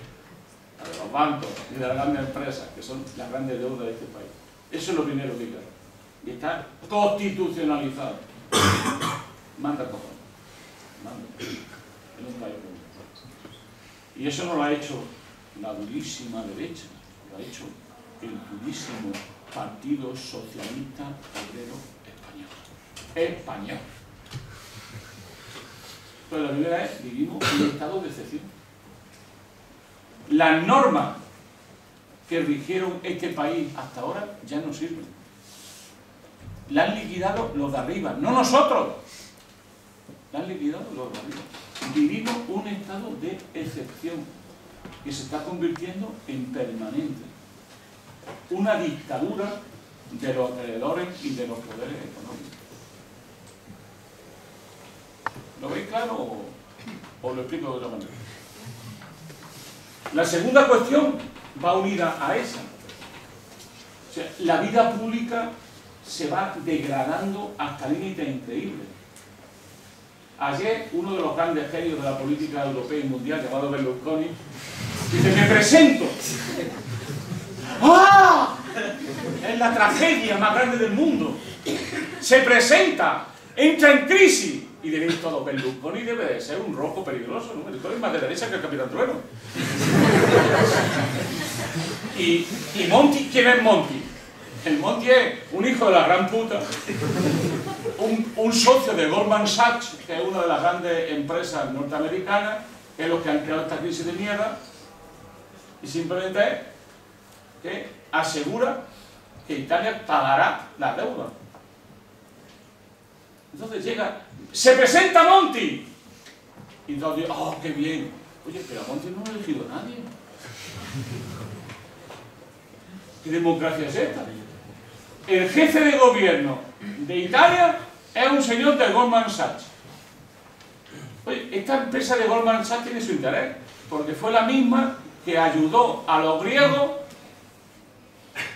las de los bancos y de las grandes empresas, que son las grandes deudas de este país. Eso es lo primero que hay que hacer. Y está constitucionalizado. Manda cojones. Manda. En un país como este. Y eso no lo ha hecho la durísima derecha, lo ha hecho el durísimo Partido Socialista Obrero Español. Pero la primera es, vivimos en un estado de excepción. Las normas que rigieron este país hasta ahora ya no sirven. La han liquidado los de arriba, no nosotros. La han liquidado los de arriba. Vivimos un estado de excepción que se está convirtiendo en permanente. Una dictadura de los acreedores y de los poderes económicos. ¿Lo veis claro o lo explico de otra manera? La segunda cuestión va unida a esa. O sea, la vida pública se va degradando hasta límites increíbles. Ayer, uno de los grandes genios de la política europea y mundial, llamado Berlusconi, dice, me presento. ¡Ah! Es la tragedia más grande del mundo. Se presenta, entra en crisis. Y diréis todo, Berlusconi debe de ser un rojo peligroso, ¿no? Berlusconi es más de derecha que el Capitán Trueno. Y Monti, ¿quién es Monti? El Monti es un hijo de la gran puta, un socio de Goldman Sachs, que es una de las grandes empresas norteamericanas, que es los que han creado esta crisis de mierda, y simplemente es que asegura que Italia pagará la deuda. Entonces llega, se presenta Monti, y entonces digo, oh, qué bien. Oye, pero a Monti no lo ha elegido nadie. ¿Qué democracia es esta? El jefe de gobierno de Italia es un señor de Goldman Sachs. Oye, esta empresa de Goldman Sachs tiene su interés, porque fue la misma que ayudó a los griegos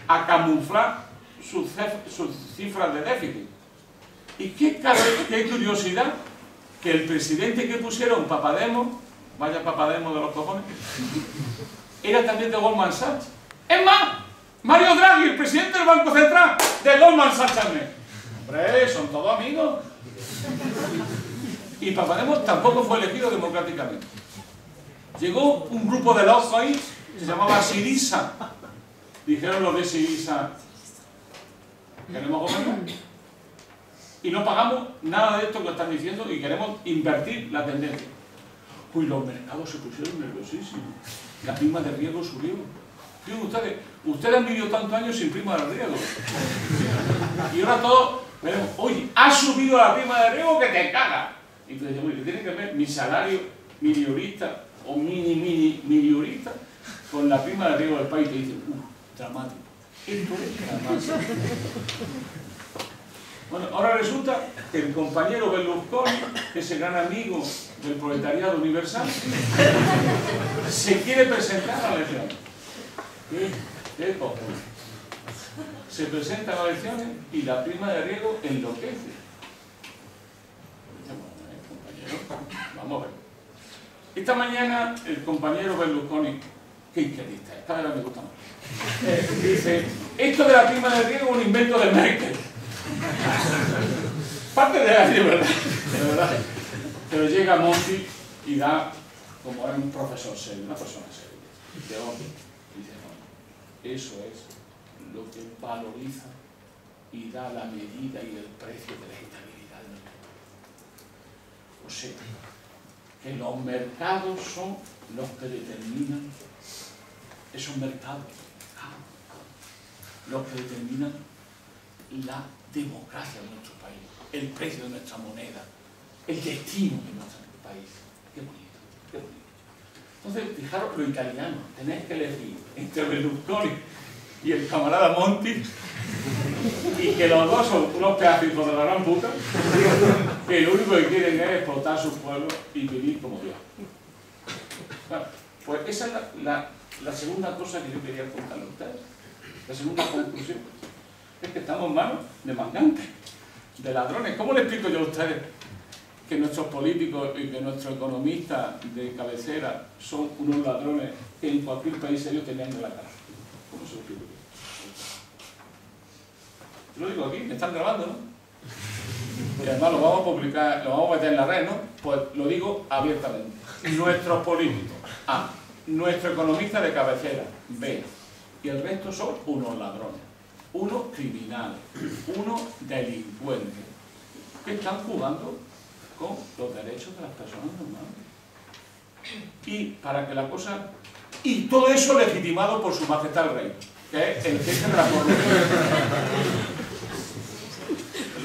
a camuflar sus cifras de déficit. Y qué curiosidad que el presidente que pusieron, Papademos, vaya Papademos de los cojones, era también de Goldman Sachs. Es más, Mario Draghi, el presidente del Banco Central, de Goldman Sachs también. Hombre, son todos amigos. Y Papademos tampoco fue elegido democráticamente. Llegó un grupo de locos ahí, se llamaba Syriza. Dijeron los de Syriza, queremos gobernar. Y no pagamos nada de esto que están diciendo y queremos invertir la tendencia. Uy, los mercados se pusieron nerviosísimos. La prima de riesgo subió. Fíjense ustedes han vivido tantos años sin prima de riesgo. Y ahora todos, oye, ha subido la prima de riesgo que te caga. Y tú dices, oye, tiene que ver mi salario miniorista o miniorista con la prima de riesgo del país. Te dicen, dramático. Esto es la masa. Bueno, ahora resulta que el compañero Berlusconi, ese gran amigo del proletariado universal, se quiere presentar a las elecciones. ¿Qué cojones? Se presenta a las elecciones y la prima de riesgo enloquece. Compañero, vamos a ver. Esta mañana el compañero Berlusconi, qué izquierdista, esta vez me gusta más, dice, esto de la prima de riesgo es un invento de Merkel. Parte de la verdad. Pero llega Monti y da, como era un profesor serio, una persona seria, de hombre, y dice, no, eso es lo que valoriza y da la medida y el precio de la estabilidad del mercado. O sea, que los mercados son los que determinan esos mercados, los que determinan la democracia de nuestro país, el precio de nuestra moneda, el destino de nuestro país. Qué bonito, qué bonito. Entonces, fijaros lo italiano, tenéis que elegir entre Berlusconi y el camarada Monti, y que los dos son unos pedazos de la gran puta, que lo único que quieren es explotar sus pueblos y vivir como Dios. Bueno, pues esa es la segunda cosa que yo quería contarle a ustedes. La segunda conclusión es que estamos en manos de mangantes, de ladrones. ¿Cómo le explico yo a ustedes que nuestros políticos y que nuestros economistas de cabecera son unos ladrones que en cualquier país serio tenían de la cara? ¿Cómo se lo explico yo? Yo lo digo aquí, me están grabando, ¿no? Y además lo vamos a publicar, lo vamos a meter en la red, ¿no? Pues lo digo abiertamente. Nuestros políticos, A. Nuestro economista de cabecera, B. Y el resto son unos ladrones, unos criminales, unos delincuentes, que están jugando con los derechos de las personas normales. Y para que la cosa... Y todo eso legitimado por su majestad el rey, que es el jefe de la corrupción.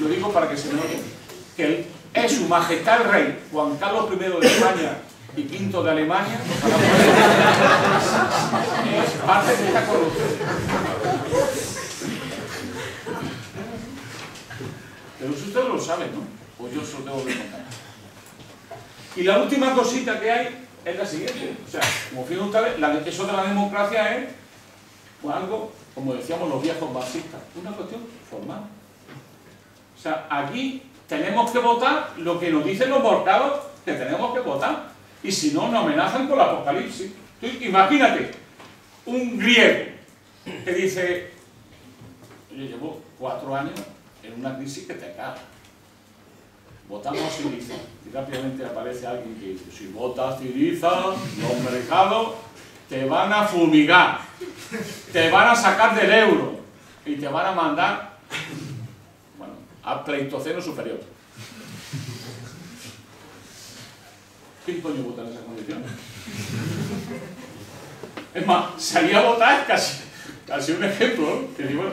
Lo digo para que se note que es su majestad el rey Juan Carlos I de España y V de Alemania para poder es parte de esta corrupción. Pero ustedes lo saben, ¿no? Pues yo se lo tengo que contar. Y la última cosita que hay es la siguiente. O sea, como fíjense ustedes, eso de la democracia es pues, algo, como decíamos los viejos marxistas, una cuestión formal. O sea, aquí tenemos que votar lo que nos dicen los mercados que tenemos que votar. Y si no, nos amenazan con el apocalipsis. Imagínate, un griego que dice, yo llevo 4 años en una crisis que te caga. Votamos a Syriza. Y rápidamente aparece alguien que dice, si votas Syriza, los mercados te van a fumigar, te van a sacar del euro y te van a mandar, bueno, al Pleistoceno superior. ¿Quién coño vota en esas condiciones? Es más, salir a votar es casi un ejemplo, ¿no? Que digo,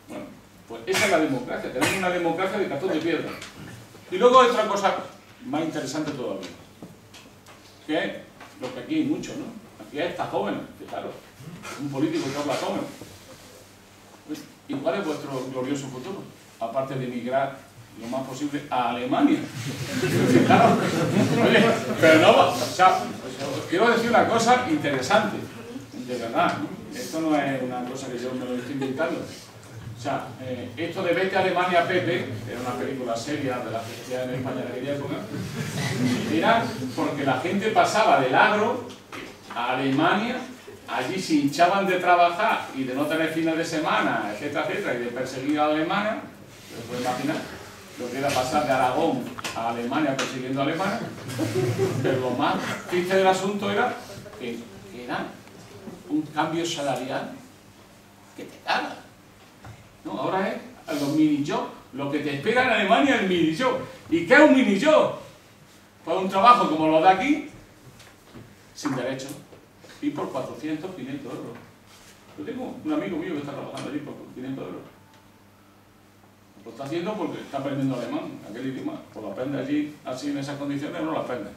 bueno, pues esa es la democracia. Tenemos una democracia de cartón de piedra. Y luego hay otra cosa más interesante todavía, que es lo que aquí hay mucho, ¿no? Aquí hay esta joven, que claro, un político que habla joven. ¿Y cuál es vuestro glorioso futuro? Aparte de emigrar lo más posible a Alemania. Claro, oye, pero no, o sea, os quiero decir una cosa interesante, de verdad, ¿no? Esto no es una cosa que yo me lo estoy inventando. O sea, esto de Vete a Alemania, Pepe, que era una película seria de la sociedad en España de aquella época, era porque la gente pasaba del agro a Alemania, allí se hinchaban de trabajar y de no tener fines de semana, etcétera, etcétera, y de perseguir a Alemania. ¿Se puede imaginar lo que era pasar de Aragón a Alemania persiguiendo a Alemania? Pero lo más triste del asunto era que era un cambio salarial que te caga. No, ahora es a los mini-jobs. Lo que te espera en Alemania es el mini-job. ¿Y qué es un mini-job? Pues un trabajo como lo de aquí, sin derecho, y por 400, 500 euros. Yo tengo un amigo mío que está trabajando allí por 500 euros. Lo está haciendo porque está aprendiendo alemán, aquel idioma. Pues lo aprende allí, así en esas condiciones, no lo aprende.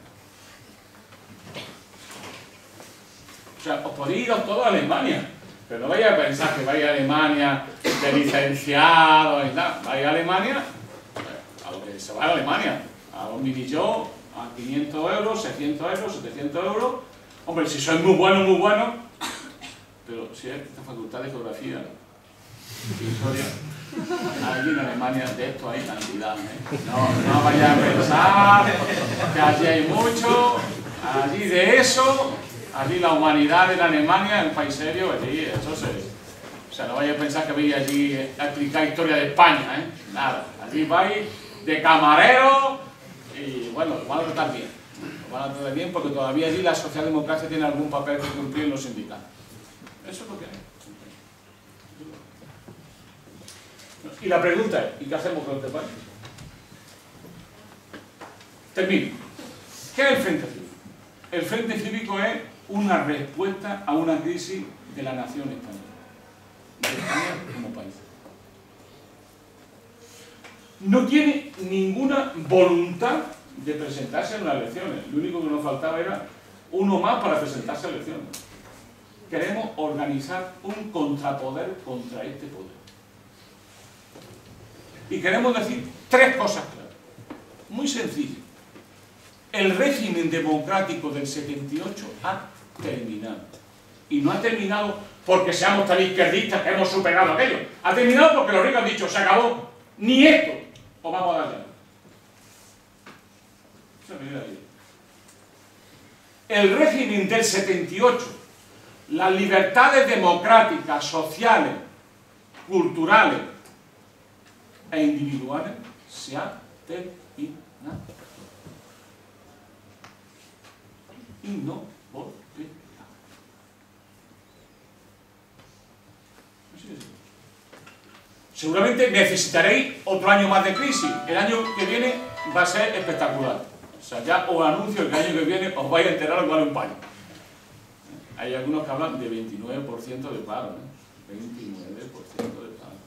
O sea, os podéis iros todos a Alemania. Pero no vaya a pensar que vaya a Alemania de licenciado y tal. Vaya a Alemania, a lo que se va a Alemania, a un mini-show, a 500 euros, 600 euros, 700 euros. Hombre, si sois muy bueno, pero si es esta facultad de geografía, historia, allí en Alemania de esto hay cantidad, ¿eh? No vaya a pensar que allí hay mucho, allí de eso, allí la humanidad de la Alemania es un país serio, allí eso se... O sea, no vaya a pensar que vais allí a explicar historia de España, ¿eh? Nada, allí vais de camarero y bueno, lo van a tratar bien. Lo van a tratar bien porque todavía allí la socialdemocracia tiene algún papel que cumplir en los sindicatos. Eso es lo que hay. Y la pregunta es, ¿y qué hacemos con este país? Termino. ¿Qué es el Frente Cívico? El Frente Cívico es una respuesta a una crisis de la nación española, de España como país. No tiene ninguna voluntad de presentarse en las elecciones. Lo único que nos faltaba era uno más para presentarse a elecciones. Queremos organizar un contrapoder contra este poder. Y queremos decir tres cosas claras. Muy sencillo. El régimen democrático del 78 ha terminado. Y no ha terminado porque seamos tan izquierdistas que hemos superado aquello. Ha terminado porque los ricos han dicho, se acabó. Ni esto os vamos a dar ya. Esa es mi idea. El régimen del 78, las libertades democráticas, sociales, culturales e individuales, se ha terminado. Y no volverá. Así es. Seguramente necesitaréis otro año más de crisis. El año que viene va a ser espectacular. O sea, ya os anuncio que el año que viene os vais a enterar que vale un paño. Hay algunos que hablan de 29% de paro, ¿eh? 29% de paro.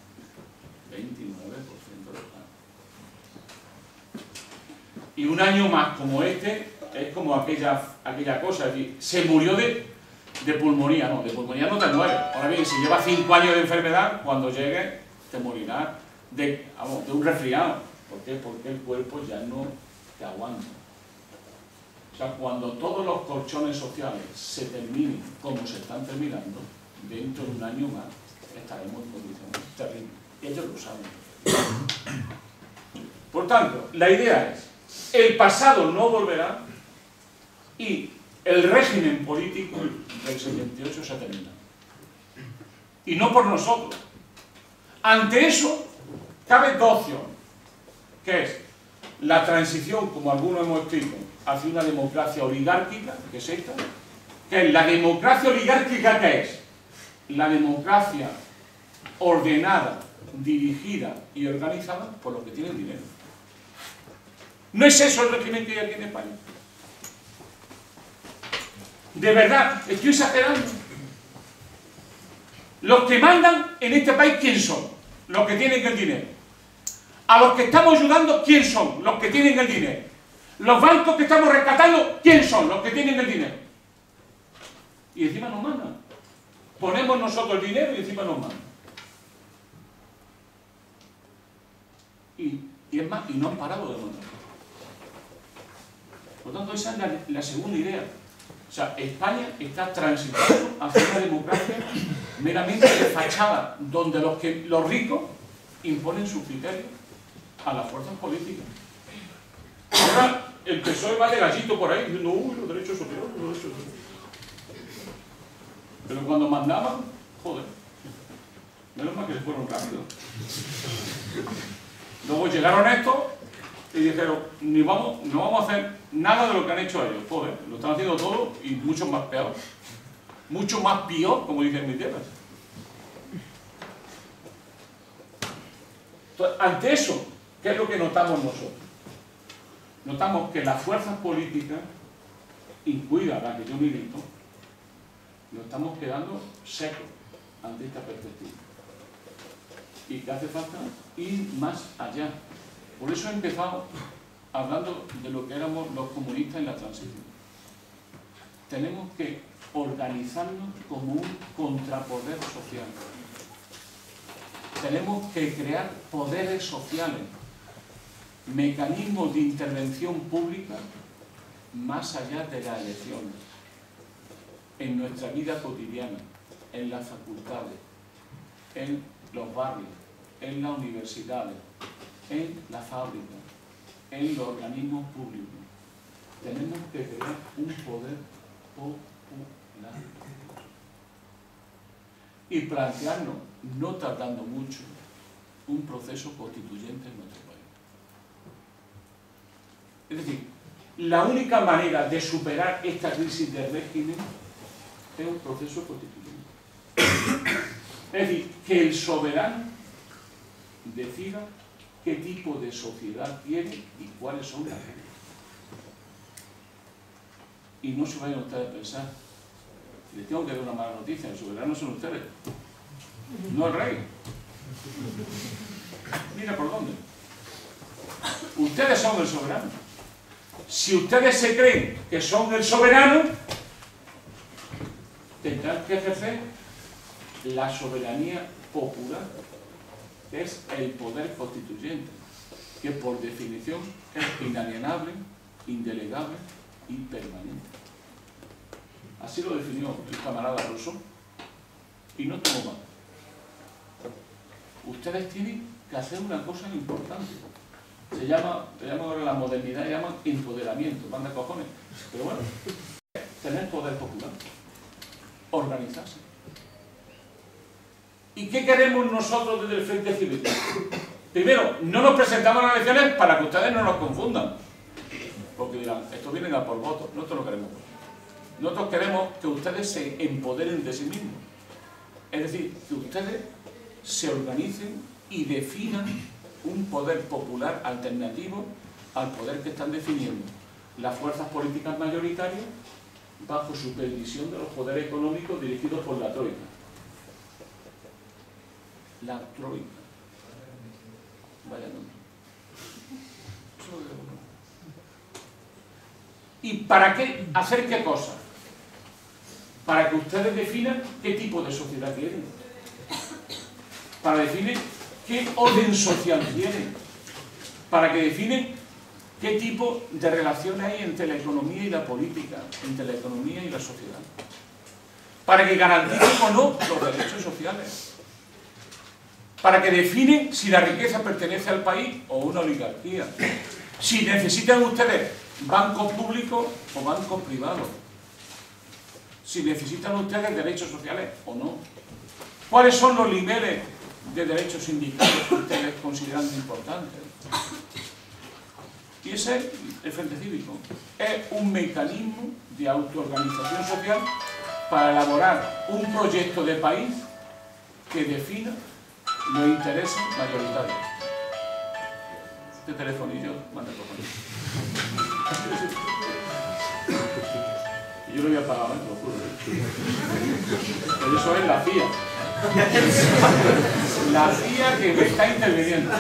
29% de paro. Y un año más como este es como aquella cosa, es decir, se murió de pulmonía, no, de pulmonía no te mueres. Ahora bien, si llevas 5 años de enfermedad, cuando llegue te morirás de un resfriado. ¿Por qué? Porque el cuerpo ya no te aguanta. O sea, cuando todos los colchones sociales se terminen como se están terminando, dentro de un año más estaremos en condiciones terribles. Ellos lo saben. Por tanto, la idea es, el pasado no volverá y el régimen político del 78 se ha terminado. Y no por nosotros. Ante eso, cabe dos opciones, que es la transición, como algunos hemos escrito, hacia una democracia oligárquica, que es esta, que es la democracia oligárquica, que es la democracia ordenada, dirigida y organizada por los que tienen dinero. ¿No es eso el régimen que hay aquí en España? De verdad, estoy exagerando. Los que mandan en este país, ¿quién son? Los que tienen el dinero. A los que estamos ayudando, ¿quién son? Los que tienen el dinero. Los bancos que estamos rescatando, ¿quién son? Los que tienen el dinero. Y encima nos mandan. Ponemos nosotros el dinero y encima nos mandan. Y es más, y no han parado de mandar. Por tanto, esa es la segunda idea. O sea, España está transitando hacia una democracia meramente de fachada, donde los ricos imponen sus criterios a las fuerzas políticas. Ahora, el PSOE va de gallito por ahí diciendo, uy, los derechos sociales, los derechos sociales. Pero cuando mandaban, joder, menos mal que se fueron rápido. Luego llegaron estos y dijeron, no vamos a hacer nada de lo que han hecho ellos. Joder, lo están haciendo todo y mucho más peor. Mucho más peor, como dicen mis tierras. Entonces, ante eso, ¿qué es lo que notamos nosotros? Notamos que las fuerzas políticas, incluida la que yo milito, nos estamos quedando secos ante esta perspectiva. Y que hace falta ir más allá. Por eso he empezado hablando de lo que éramos los comunistas en la transición. tenemos que organizarnos como un contrapoder social. Tenemos que crear poderes sociales, mecanismos de intervención pública más allá de las elecciones, en nuestra vida cotidiana, en las facultades, en los barrios, en las universidades, en las fábricas, en los organismos públicos. Tenemos que crear un poder popular y plantearnos, no tardando mucho, un proceso constituyente en nuestro país. Es decir, la única manera de superar esta crisis del régimen es un proceso constituyente. Es decir, que el soberano decida qué tipo de sociedad quiere y cuáles son las reglas. Y no se vayan ustedes a pensar, les tengo que dar una mala noticia, el soberano son ustedes, no el rey. Mira por dónde. Ustedes son el soberano. Si ustedes se creen que son el soberano, tendrán que ejercer la soberanía popular, que es el poder constituyente, que por definición es inalienable, indelegable y permanente. Así lo definió el camarada Rousseau, y no estuvo mal. Ustedes tienen que hacer una cosa importante. Se llama ahora la modernidad, se llama empoderamiento, manda cojones. Pero bueno, tener poder popular, organizarse. ¿Y qué queremos nosotros desde el Frente Cívico? Primero, no nos presentamos a las elecciones para que ustedes no nos confundan. Porque dirán, estos vienen a por votos. Nosotros no queremos votos. Nosotros queremos que ustedes se empoderen de sí mismos. Es decir, que ustedes se organicen y definan un poder popular alternativo al poder que están definiendo las fuerzas políticas mayoritarias bajo supervisión de los poderes económicos dirigidos por la Troika. La Troika. Vaya nombre. ¿Y para qué? ¿Hacer qué cosa? Para que ustedes definan qué tipo de sociedad quieren. Para definir qué orden social quieren. Para que definen qué tipo de relación hay entre la economía y la política, entre la economía y la sociedad. Para que garanticen o no los derechos sociales. Para que definen si la riqueza pertenece al país o a una oligarquía. Si necesitan ustedes bancos públicos o bancos privados. Si necesitan ustedes derechos sociales o no. ¿Cuáles son los niveles de derechos sindicales que ustedes consideran importantes? Y ese es el Frente Cívico. Es un mecanismo de autoorganización social para elaborar un proyecto de país que defina los intereses mayoritarios. Este telefonillo manda cojones. Y yo lo voy a pagar, te lo juro. Pero eso es la CIA. La CIA que me está interviniendo.